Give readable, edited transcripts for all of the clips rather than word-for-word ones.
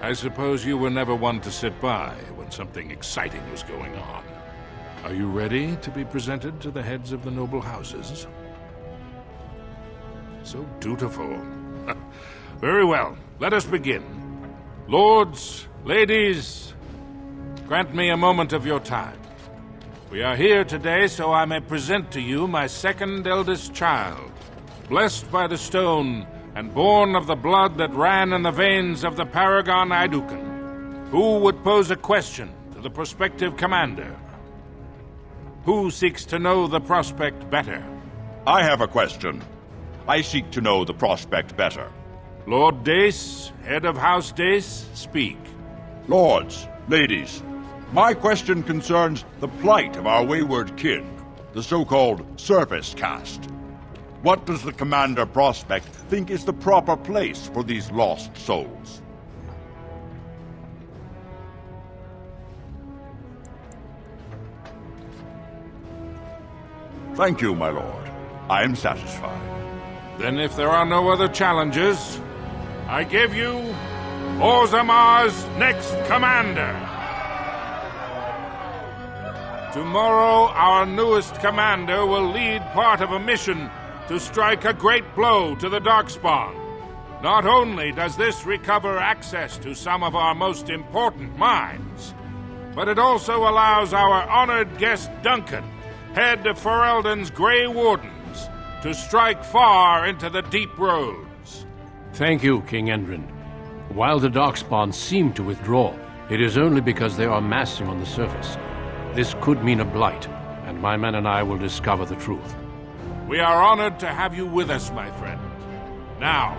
I suppose you were never one to sit by when something exciting was going on. Are you ready to be presented to the heads of the noble houses? So dutiful. Very well, let us begin. Lords, ladies, grant me a moment of your time. We are here today so I may present to you my second eldest child, blessed by the stone and born of the blood that ran in the veins of the Paragon Aeducan. Who would pose a question to the prospective commander? Who seeks to know the prospect better? I have a question. I seek to know the prospect better. Lord Dace, head of House Dace, speak. Lords, ladies, my question concerns the plight of our wayward kin, the so-called service caste. What does the Commander Prospect think is the proper place for these lost souls? Thank you, my lord. I am satisfied. Then if there are no other challenges, I give you Orzammar's next commander. Tomorrow, our newest commander will lead part of a mission to strike a great blow to the Darkspawn. Not only does this recover access to some of our most important mines, but it also allows our honored guest Duncan, head of Ferelden's Grey Wardens, to strike far into the deep roads. Thank you, King Endrin. While the Darkspawn seem to withdraw, it is only because they are massing on the surface. This could mean a blight, and my men and I will discover the truth. We are honored to have you with us, my friend. Now,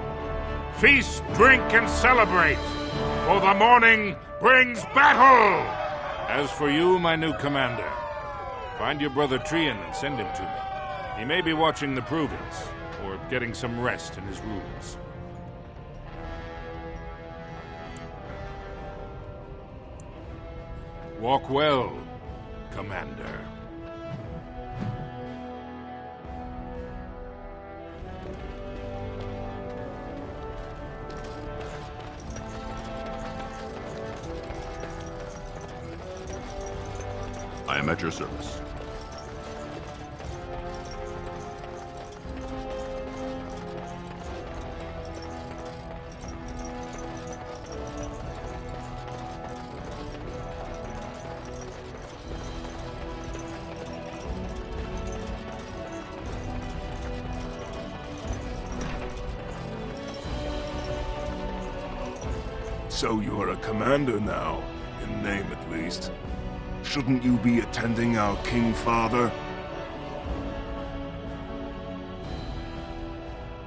feast, drink, and celebrate, for the morning brings battle! As for you, my new commander, find your brother Trian and send him to me. He may be watching the provings, or getting some rest in his rooms. Walk well, Commander. I am at your service. So you're a commander now, in name at least. Shouldn't you be attending our King Father?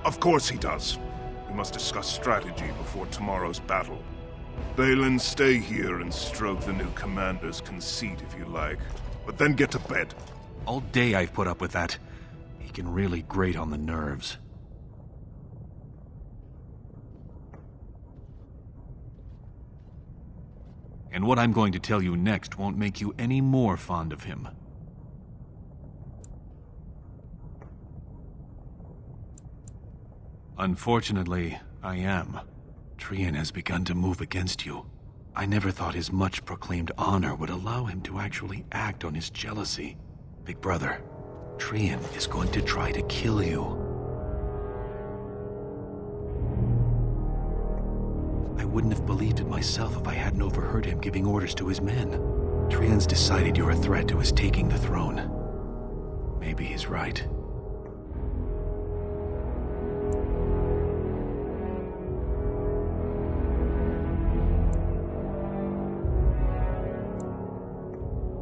Of course he does. We must discuss strategy before tomorrow's battle. Balin, stay here and stroke the new commander's conceit if you like. But then get to bed. All day I've put up with that. He can really grate on the nerves. And what I'm going to tell you next won't make you any more fond of him. Unfortunately, I am. Trian has begun to move against you. I never thought his much-proclaimed honor would allow him to actually act on his jealousy. Big brother, Trian is going to try to kill you. I wouldn't have believed it myself if I hadn't overheard him giving orders to his men. Trian's decided you're a threat to his taking the throne. Maybe he's right.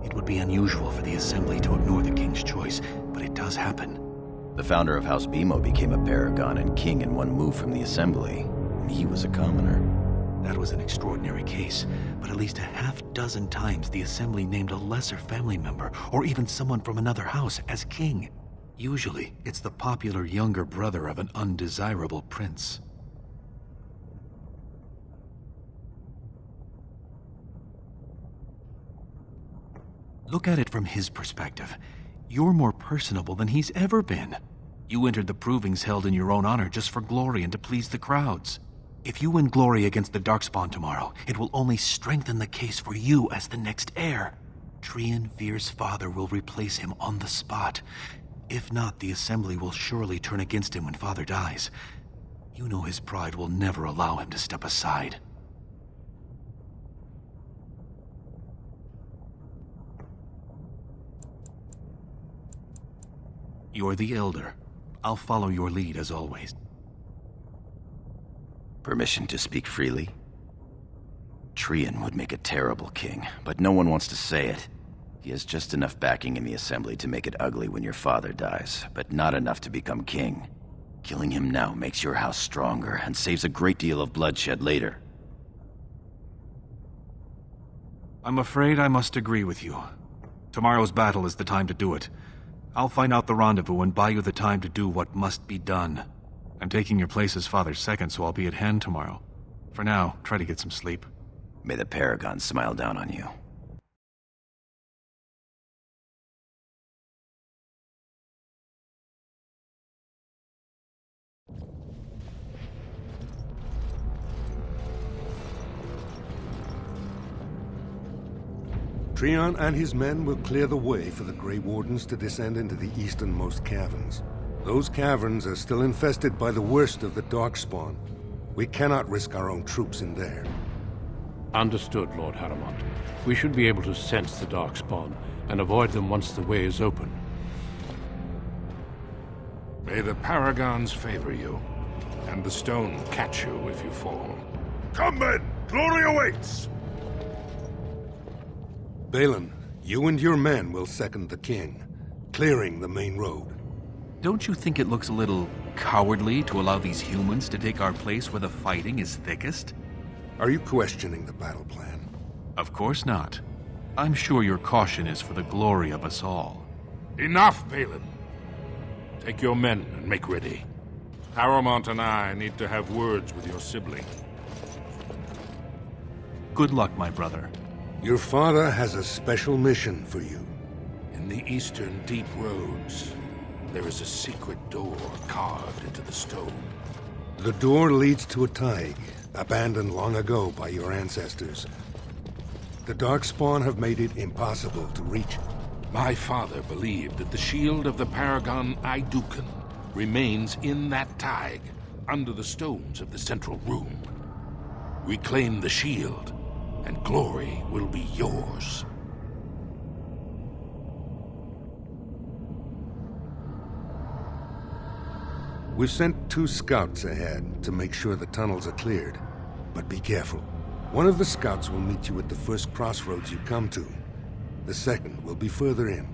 It would be unusual for the Assembly to ignore the King's choice, but it does happen. The founder of House Bimo became a Paragon and King in one move from the Assembly, and he was a commoner. That was an extraordinary case, but at least a half-dozen times the Assembly named a lesser family member, or even someone from another house, as king. Usually, it's the popular younger brother of an undesirable prince. Look at it from his perspective. You're more personable than he's ever been. You entered the provings held in your own honor just for glory and to please the crowds. If you win glory against the Darkspawn tomorrow, it will only strengthen the case for you as the next heir. Trian Veer's father will replace him on the spot. If not, the Assembly will surely turn against him when father dies. You know his pride will never allow him to step aside. You're the elder. I'll follow your lead as always. Permission to speak freely? Trian would make a terrible king, but no one wants to say it. He has just enough backing in the Assembly to make it ugly when your father dies, but not enough to become king. Killing him now makes your house stronger and saves a great deal of bloodshed later. I'm afraid I must agree with you. Tomorrow's battle is the time to do it. I'll find out the rendezvous and buy you the time to do what must be done. I'm taking your place as father's second, so I'll be at hand tomorrow. For now, try to get some sleep. May the Paragon smile down on you. Trian and his men will clear the way for the Grey Wardens to descend into the easternmost caverns. Those caverns are still infested by the worst of the Darkspawn. We cannot risk our own troops in there. Understood, Lord Harrowmont. We should be able to sense the Darkspawn and avoid them once the way is open. May the Paragons favor you, and the stone catch you if you fall. Come, men! Glory awaits! Balin, you and your men will second the king, clearing the main road. Don't you think it looks a little cowardly to allow these humans to take our place where the fighting is thickest? Are you questioning the battle plan? Of course not. I'm sure your caution is for the glory of us all. Enough, Balin. Take your men and make ready. Harrowmont and I need to have words with your sibling. Good luck, my brother. Your father has a special mission for you. In the eastern deep roads, there is a secret door carved into the stone. The door leads to a Taig, abandoned long ago by your ancestors. The Darkspawn have made it impossible to reach it. My father believed that the shield of the Paragon Aeducan remains in that Taig, under the stones of the central room. Reclaim the shield, and glory will be yours. We've sent 2 scouts ahead to make sure the tunnels are cleared. But be careful. One of the scouts will meet you at the first crossroads you come to. The second will be further in.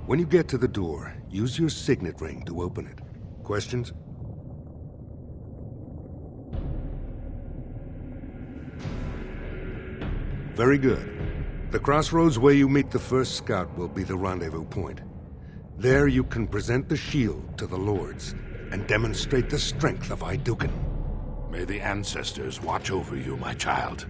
When you get to the door, use your signet ring to open it. Questions? Very good. The crossroads where you meet the first scout will be the rendezvous point. There you can present the shield to the Lords and demonstrate the strength of Aeducan. May the ancestors watch over you, my child.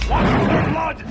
Watch your blood!